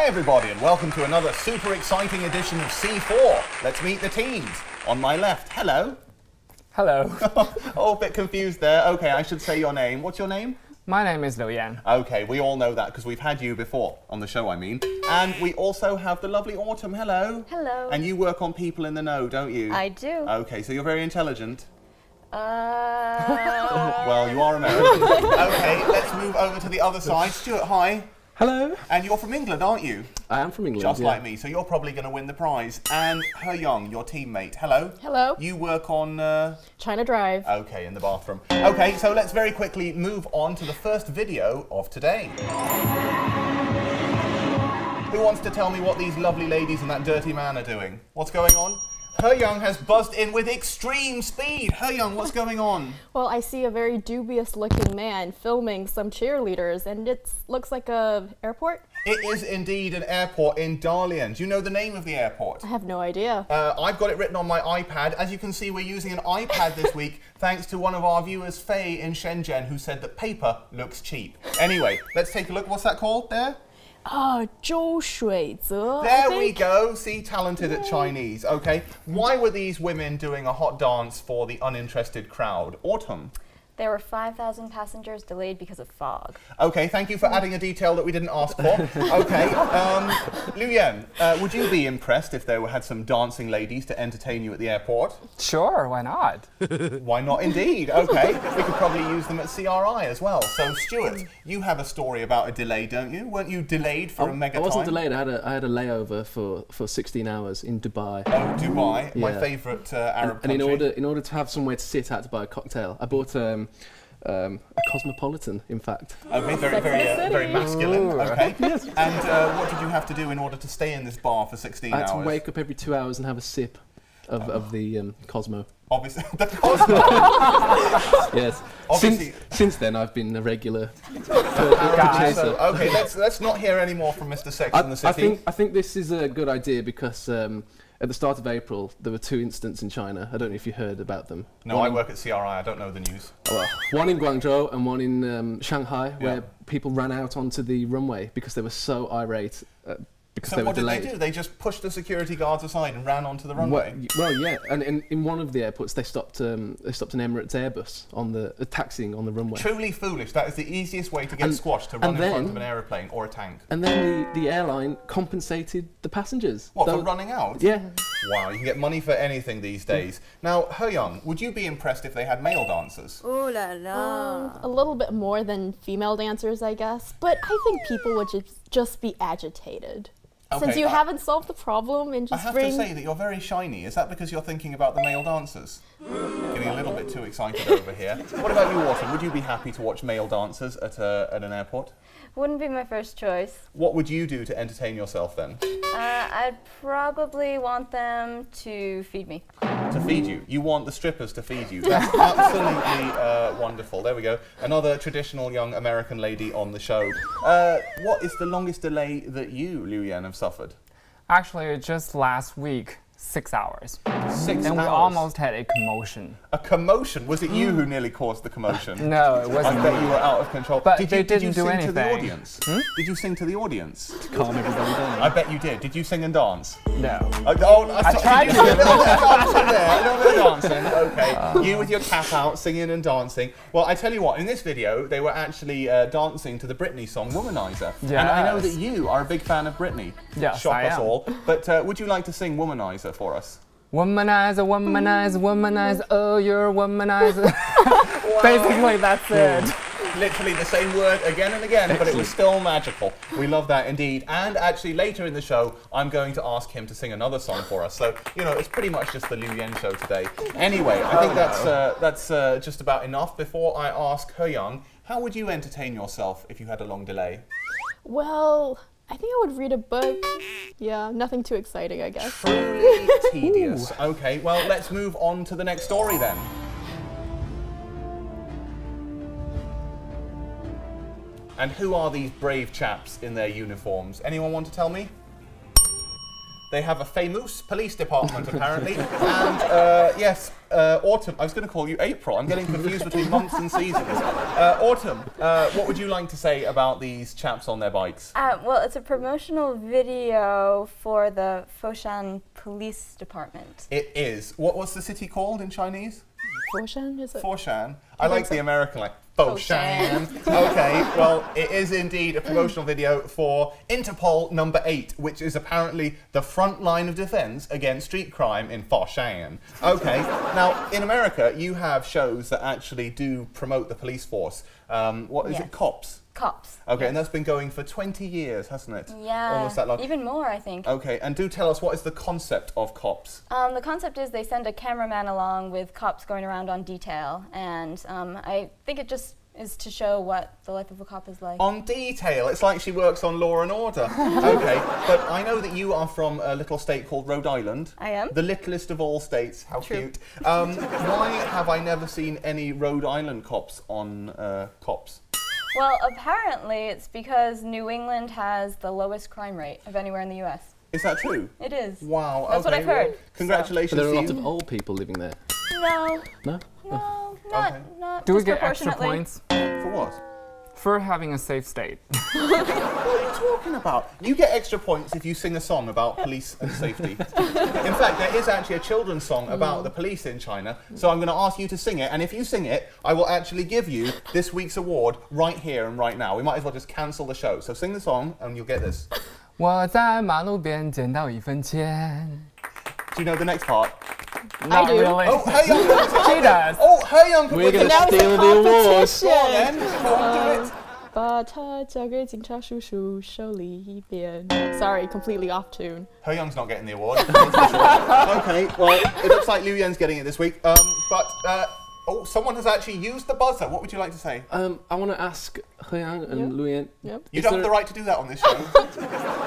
Hi everybody and welcome to another super exciting edition of C4. Let's meet the teens. On my left, hello. Hello. Oh, a bit confused there. Okay, I should say your name. What's your name? My name is Liu Yan. Okay, we all know that because we've had you before on the show, I mean. And we also have the lovely Autumn. Hello. Hello. And you work on People in the Know, don't you? I do. Okay, so you're very intelligent. Well, you are American. Okay, let's move over to the other side. Stuart, hi. Hello. And you're from England, aren't you? I am from England, Just yeah. like me, so you're probably going to win the prize. And He Young, your teammate, hello. Hello. You work on... China Drive. Okay, in the bathroom. Okay, so let's very quickly move on to the first video of today. Who wants to tell me what these lovely ladies and that dirty man are doing? What's going on? He Young has buzzed in with extreme speed. He Young, what's going on? Well, I see a very dubious-looking man filming some cheerleaders, and it looks like a airport. It is indeed an airport in Dalian. Do you know the name of the airport? I have no idea. I've got it written on my iPad. As you can see, we're using an iPad this week, thanks to one of our viewers, Faye in Shenzhen, who said that paper looks cheap. Anyway, let's take a look. What's that called there? 周水泽. There we go. See, talented at Chinese. Okay. Why were these women doing a hot dance for the uninterested crowd? Autumn. There were 5,000 passengers delayed because of fog. Okay, thank you for adding a detail that we didn't ask for. Okay, Liu Yan, would you be impressed if there had some dancing ladies to entertain you at the airport? Sure, why not? Why not indeed? Okay, we could probably use them at CRI as well. So, Stuart, you have a story about a delay, don't you? Weren't you delayed for a mega time? I wasn't delayed. I had a layover for 16 hours in Dubai. Oh, Dubai, my Yeah. favourite Arab And country. in order to have somewhere to sit, I had to buy a cocktail. I bought a Cosmopolitan, in fact. Okay, very masculine. Okay. Yes. And what did you have to do in order to stay in this bar for 16 I had hours? to wake up every 2 hours and have a sip of the Cosmo. Obviously, the Cosmo. Yes. Obviously. Since then, I've been a regular So, chaser. okay, let's not hear any more from Mr. Sex and the City. I think this is a good idea because at the start of April, there were 2 incidents in China. I don't know if you heard about them. No, I work at CRI. I don't know the news. Well, one in Guangzhou and one in Shanghai, where people ran out onto the runway because they were so irate because So they were what did delayed. they do? They just pushed the security guards aside and ran onto the runway? Well, yeah, and in one of the airports, they stopped an Emirates Airbus on taxiing on the runway. Truly foolish. That is the easiest way to get squashed, to run in front of an aeroplane or a tank. And then the airline compensated the passengers. What, for running out? Yeah. Wow, you can get money for anything these days. Now, He Young, would you be impressed if they had male dancers? Ooh la la. A little bit more than female dancers, I guess. But I think people would just be agitated. Okay, Since you haven't solved the problem and I just have to say that you're very shiny. Is that because you're thinking about the male dancers? Getting a little bit too excited over here. What about you, Autumn? Would you be happy to watch male dancers at an airport? Wouldn't be my first choice. What would you do to entertain yourself then? I'd probably want them to feed me. To feed you? You want the strippers to feed you? That's absolutely wonderful. There we go. Another traditional young American lady on the show. What is the longest delay that you, Liu Yan, have suffered? Actually, just last week, 6 hours. 6 And hours? we almost had a commotion. A commotion? Was it you who nearly caused the commotion? No, it wasn't I bet me. you were out of control. But did they you didn't do sing anything. to the audience? Did you sing to the audience? Calm everybody down. I bet you did. Did you sing and dance? No. I tried to. to. A little bit of dancing there, a little bit of dancing. Okay. You with your cap out, singing and dancing. Well, I tell you what, in this video, they were actually dancing to the Britney song, Womanizer. Yes. And I know that you are a big fan of Britney. Yes, Shock I us am. all. But would you like to sing Womanizer for us? Womanizer, womanizer, womanizer, oh, you're a womanizer. Basically, that's it. Literally the same word again and again, but it was still magical. We love that indeed. And actually later in the show, I'm going to ask him to sing another song for us. So, you know, it's pretty much just the Liu Yan show today. Anyway, I think that's just about enough. Before I ask He Young, how would you entertain yourself if you had a long delay? Well, I think I would read a book. Yeah, nothing too exciting, I guess. Truly tedious. Okay, well, let's move on to the next story then. And who are these brave chaps in their uniforms? Anyone want to tell me? They have a famous police department, apparently. And yes, Autumn, I was going to call you April. I'm getting confused between months and seasons. Autumn, what would you like to say about these chaps on their bikes? Well, it's a promotional video for the Foshan Police Department. It is. What's the city called in Chinese? Foshan, is it? Foshan. I like the American, like, Foshan. Okay, well, it is indeed a promotional video for Interpol number 8, which is apparently the front line of defense against street crime in Foshan. Okay, now, in America, you have shows that actually do promote the police force. What is it? Cops? Cops. Okay, and that's been going for 20 years, hasn't it? Yeah, almost that long. even more, I think. Okay, and do tell us, what is the concept of Cops? The concept is they send a cameraman along with cops going around on detail, and I think it just is to show what the life of a cop is like. On detail? It's like she works on Law and Order. Okay, but I know that you are from a little state called Rhode Island. I am. The littlest of all states. How True. cute. Why have I never seen any Rhode Island cops on Cops? Well, apparently it's because New England has the lowest crime rate of anywhere in the U.S. Is that true? It is. Wow. That's what I've heard. Well, congratulations But there are to a lot you. of old people living there. No. No? No, Okay. not Do we get extra disproportionately. points For what? for having a safe state? What are you talking about? You get extra points if you sing a song about police and safety. In fact, there is actually a children's song about the police in China, so I'm going to ask you to sing it, and if you sing it, I will actually give you this week's award right here and right now. We might as well just cancel the show. So sing the song, and you'll get this. 我在马路边捡到1分钱. Do you know the next part? Not do. really. Oh, hey, Uncle! She does. Oh, hey, Uncle! We're going to Now it's a steal the award. Go on, then. Go on, do it. 把它交给警察叔叔手里一边. Sorry, completely off tune. He Young's not getting the award. Okay, well, it looks like Liu Yan's getting it this week. Oh, someone has actually used the buzzer. What would you like to say? I want to ask He Yang and Yeah. Luyan. Yep. You don't have the right to do that on this show.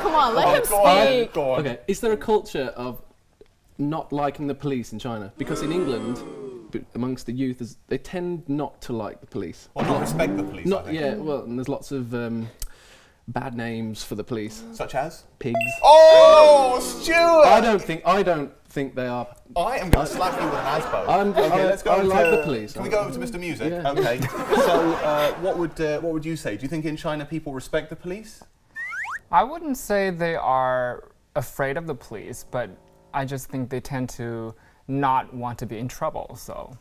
Come on, let him Go on, speak. go on. Okay, is there a culture of not liking the police in China? Because in England, amongst the youth, they tend not to like the police. Well, not respect the police, I Not think. yeah. Well, and there's lots of bad names for the police. Such as? Pigs. Oh, Stuart! I don't think they are. I am going to slap you with an aspo. Okay, let's go I over like to, the police. Can we go over to Mr. Music? Yeah. Okay. So, what would you say? Do you think in China people respect the police? I wouldn't say they are afraid of the police, but I just think they tend to not want to be in trouble. So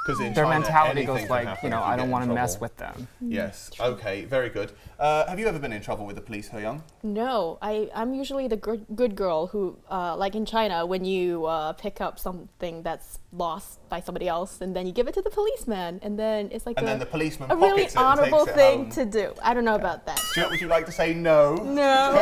Because in their China, mentality anything goes can like, happen you know, if I get don't in want to mess trouble. with them. Yes. Okay. Very good. Have you ever been in trouble with the police, He Young? No, I'm usually the good girl who, like in China, when you pick up something that's lost by somebody else and then you give it to the policeman, and then it's like And then the policeman a really pockets it and honorable takes it thing home. to do. I don't know about that. Stuart, would you like to say no? No.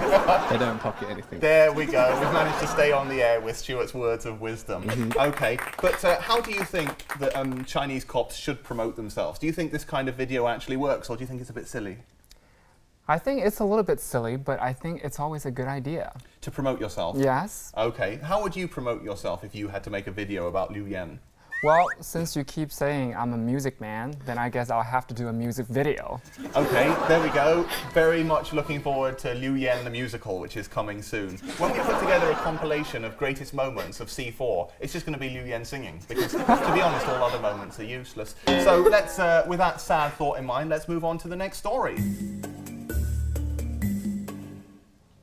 They don't pocket anything. There we go. We've managed to stay on the air with Stuart's words of wisdom. Okay, but how do you think that Chinese cops should promote themselves? Do you think this kind of video actually works, or do you think it's a bit silly? I think it's a little bit silly, but I think it's always a good idea. To promote yourself? Yes. Okay. How would you promote yourself if you had to make a video about Liu Yan? Well, since you keep saying I'm a music man, then I guess I'll have to do a music video. Okay, there we go. Very much looking forward to Liu Yan the musical, which is coming soon. When we put together a compilation of greatest moments of C4, it's just going to be Liu Yan singing, because to be honest, all other moments are useless. So let's, with that sad thought in mind, let's move on to the next story.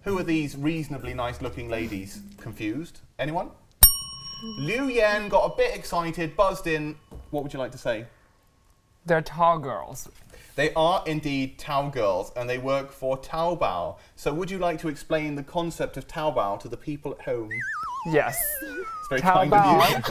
Who are these reasonably nice-looking ladies? Confused? Anyone? Liu Yan got a bit excited, buzzed in. What would you like to say? They're tall girls. They are indeed Tao girls, and they work for Taobao. So would you like to explain the concept of Taobao to the people at home? Yes. It's very kind of you.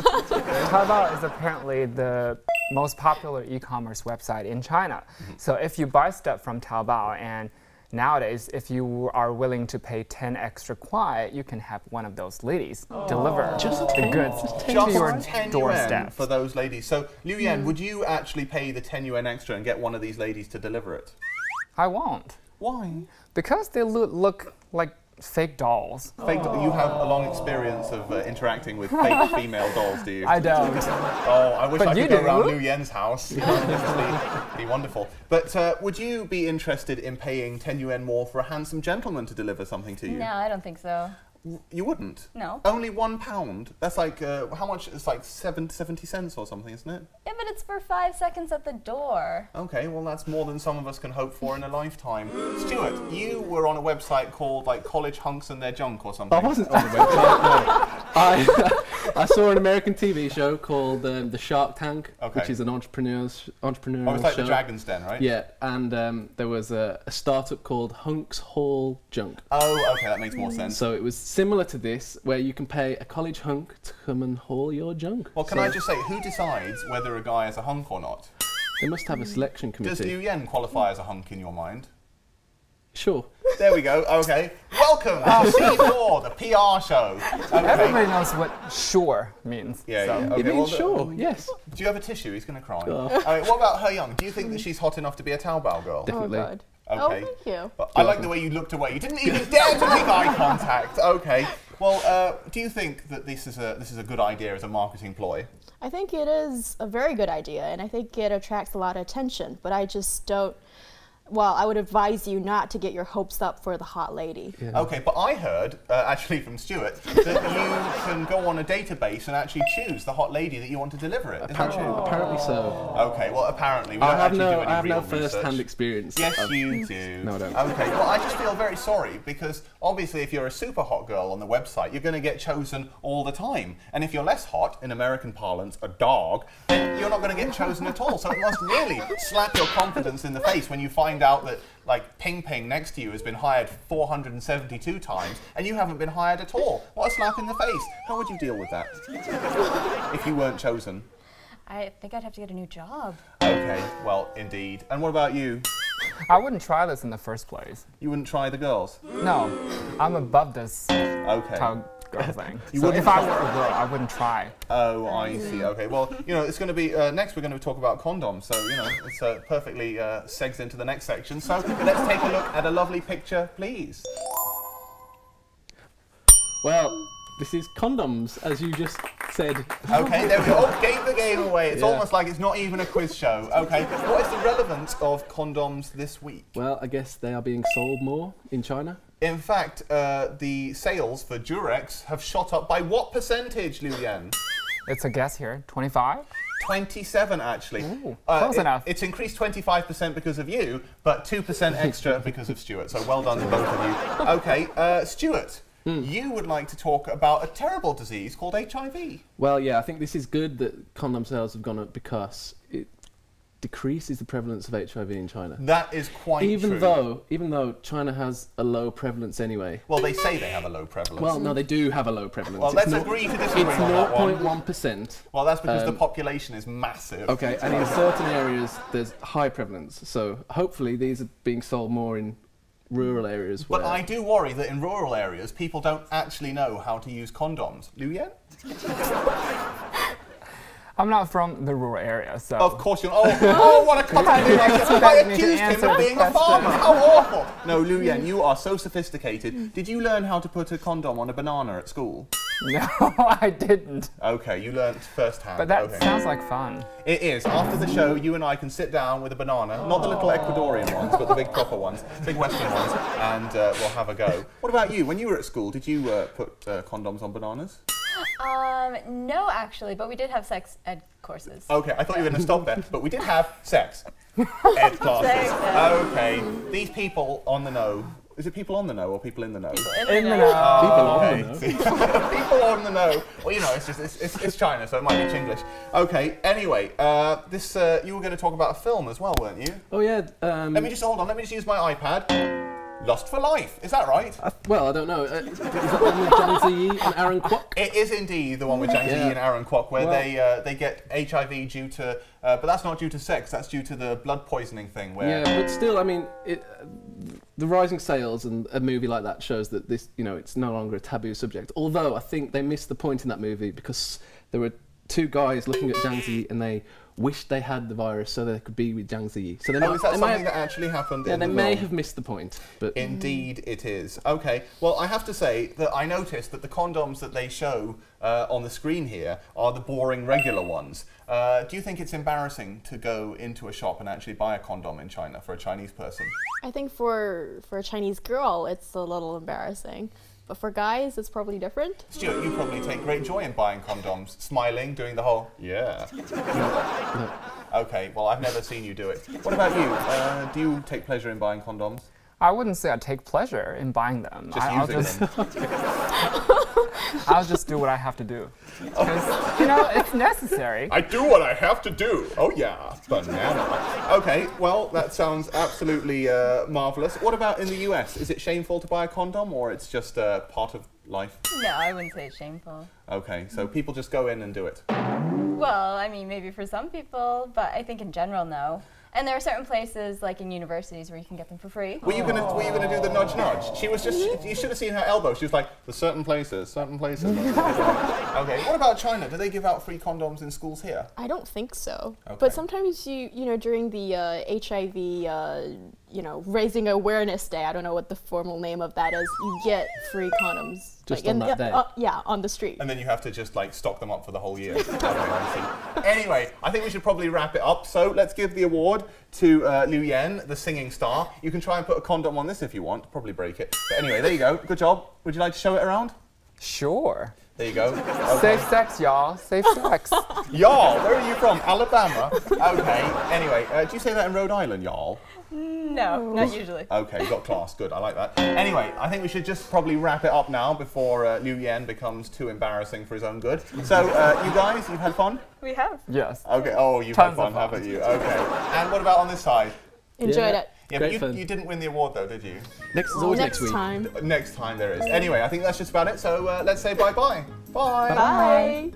Taobao is apparently the most popular e-commerce website in China. So if you buy stuff from Taobao, and nowadays, if you are willing to pay 10 extra kuai, you can have one of those ladies deliver the goods to your Just 10 yuan doorstep. for those ladies. So, Liu Yan, would you actually pay the 10 yuan extra and get one of these ladies to deliver it? I won't. Why? Because they look like fake dolls. Fake, you have a long experience of interacting with fake female dolls, do you? I don't. Oh, I wish But I you could go do. around Liu Yan's house. It'd be wonderful. But would you be interested in paying 10 yuan more for a handsome gentleman to deliver something to you? No, I don't think so. You wouldn't? No. Only £1? That's like, how much? It's like 70 cents or something, isn't it? Yeah, but it's for 5 seconds at the door. Okay, well that's more than some of us can hope for in a lifetime. Stuart, you were on a website called like College Hunks and Their Junk or something. I wasn't on the website, no. I saw an American TV show called The Shark Tank, which is an entrepreneurial it's like show. the Dragon's Den, right? Yeah, and there was a startup called Hunks Haul Junk. Oh, okay, that makes more sense. So it was similar to this, where you can pay a college hunk to come and haul your junk. Well, can I just say, who decides whether a guy is a hunk or not? They must have a selection Does committee. Liu Yan qualify as a hunk in your mind? Sure. There we go, okay. Welcome to C4, the PR show. Okay. Everybody knows what sure means. Yeah, so. yeah. Okay, It means well, sure, yes. Do you have a tissue? He's going to cry. Oh. What about He Young? Do you think that she's hot enough to be a Taobao girl? Definitely. Oh, God. Okay. Oh, thank you. But I like the way you looked away. You didn't even dare to make eye contact. Okay. Well, do you think that this is a good idea as a marketing ploy? I think it is a very good idea, and I think it attracts a lot of attention, but I just don't. Well, I would advise you not to get your hopes up for the hot lady. Yeah. Okay, but I heard, actually from Stuart, that you can go on a database and actually choose the hot lady that you want to deliver it. Is that true? Apparently so. Okay, well, apparently. We I don't have actually do any I have real no research. first-hand experience. Yes, of- you do. No, I don't. Okay, well, I just feel very sorry because obviously if you're a super hot girl on the website, you're going to get chosen all the time. And if you're less hot, in American parlance, a dog, then you're not going to get chosen at all. So it must really slap your confidence in the face when you find out that, like, Ping Ping next to you has been hired 472 times and you haven't been hired at all. What a slap in the face. How would you deal with that if you weren't chosen? I think I'd have to get a new job. Okay, well, indeed. And what about you? I wouldn't try this in the first place. You wouldn't try the girls? No, I'm above this Okay. girl thing. You So wouldn't if I were a girl, I wouldn't try. Oh, I see. Okay, well, you know, it's going to be, next we're going to talk about condoms, so, you know, it's perfectly segs into the next section. So let's take a look at a lovely picture, please. Well, this is condoms, as you just said. Okay, there we go. Oh, gave the game away. It's Yeah. almost like it's not even a quiz show. Okay, what is the relevance of condoms this week? Well, I guess they are being sold more in China. In fact, the sales for Durex have shot up by what percentage, Liu Yan? It's a guess here. 25? 27, actually. Ooh, close enough. It's increased 25% because of you, but 2% extra because of Stuart. So well done to both of you. Okay, Stuart, you would like to talk about a terrible disease called HIV. Well, yeah, I think this is good that condom sales have gone up because it decreases the prevalence of HIV in China. That is quite true. Even though China has a low prevalence anyway. Well, they say they have a low prevalence. Well, no, they do have a low prevalence. Well, let's agree to disagree It's on that one. 0.1%. Well, that's because the population is massive. Okay, and in certain areas there's high prevalence. So hopefully these are being sold more in rural areas. But where I do worry that in rural areas, people don't actually know how to use condoms. Liu Yan? I'm not from the rural area, so. Of course you're. Oh, what a compliment! I accused him of being a farmer. How awful! No, Liu Yan, you are so sophisticated. Did you learn how to put a condom on a banana at school? No, I didn't. Okay, you learnt firsthand. But that okay. sounds like fun. It is. After the show, you and I can sit down with a banana, not the little Ecuadorian ones, but the big proper ones, big Western ones, and we'll have a go. What about you? When you were at school, did you put condoms on bananas? No, actually, but we did have sex ed courses. Okay, I thought you were going to stop there, but we did have sex ed classes. Okay, these people on the know. Is it people on the know or people in the know? In the know. people on the know. People on the know. Well, you know, it's China, so it might be Chinglish. Okay. Anyway, this you were going to talk about a film as well, weren't you? Oh yeah. Let me just hold on. Let me just use my iPad. Lost for Life. Is that right? Well, I don't know. Is that the one with Zhang Ziyi and Aaron Kwok? It is indeed the one with Zhang Ziyi and Aaron Kwok, where they get HIV due to, but that's not due to sex. That's due to the blood poisoning thing. Where Yeah, but still, I mean, the rising sales and a movie like that shows that this, you know, it's no longer a taboo subject. Although I think they missed the point in that movie because there were two guys looking at Zhang Ziyi and they wished they had the virus so they could be with Zhang Ziyi. So is that something that actually happened? Yeah, in they the may film? have missed the point. But Indeed, it is. Okay. Well, I have to say that I noticed that the condoms that they show on the screen here are the boring regular ones. Do you think it's embarrassing to go into a shop and actually buy a condom in China for a Chinese person? I think for a Chinese girl, it's a little embarrassing. But for guys, it's probably different. Stuart, you probably take great joy in buying condoms, smiling, doing the whole, yeah. Okay, well, I've never seen you do it. What about you? Do you take pleasure in buying condoms? I wouldn't say I take pleasure in buying them. Just using them. I'll just do what I have to do. Because, you know, it's necessary. I do what I have to do. Oh yeah, banana. Okay, well, that sounds absolutely marvelous. What about in the US? Is it shameful to buy a condom, or it's just part of life? No, I wouldn't say it's shameful. Okay, so people just go in and do it. Well, I mean, maybe for some people, but I think in general, no. And there are certain places, like in universities, where you can get them for free. Were you gonna do the nudge nudge? She was just. You should have seen her elbow. She was like, "There's certain places, certain places." Okay. What about China? Do they give out free condoms in schools here? I don't think so. Okay. But sometimes you know, during the HIV, you know, raising awareness day, I don't know what the formal name of that is, you get free condoms. Just like, on that day? Yeah, on the street. And then you have to just like stock them up for the whole year. Okay, I see. Anyway, I think we should probably wrap it up. So let's give the award to Liu Yan, the singing star. You can try and put a condom on this if you want. Probably break it. But anyway, there you go. Good job. Would you like to show it around? Sure. There you go. Okay. Safe sex, y'all. Safe sex. Y'all, where are you from? Alabama? Okay. Anyway, do you say that in Rhode Island, y'all? No, not usually. Okay, got class. Good, I like that. Anyway, I think we should just probably wrap it up now before Liu Yan becomes too embarrassing for his own good. So, you guys, you've had fun? We have. Yes. Okay, oh, you've Tons had of fun, fun. haven't you? Okay. And what about on this side? Enjoyed it. Yeah, Great but fun. you didn't win the award though, did you? Next is always next week. time. Next time there is. Anyway, I think that's just about it. So let's say bye-bye. Bye. Bye.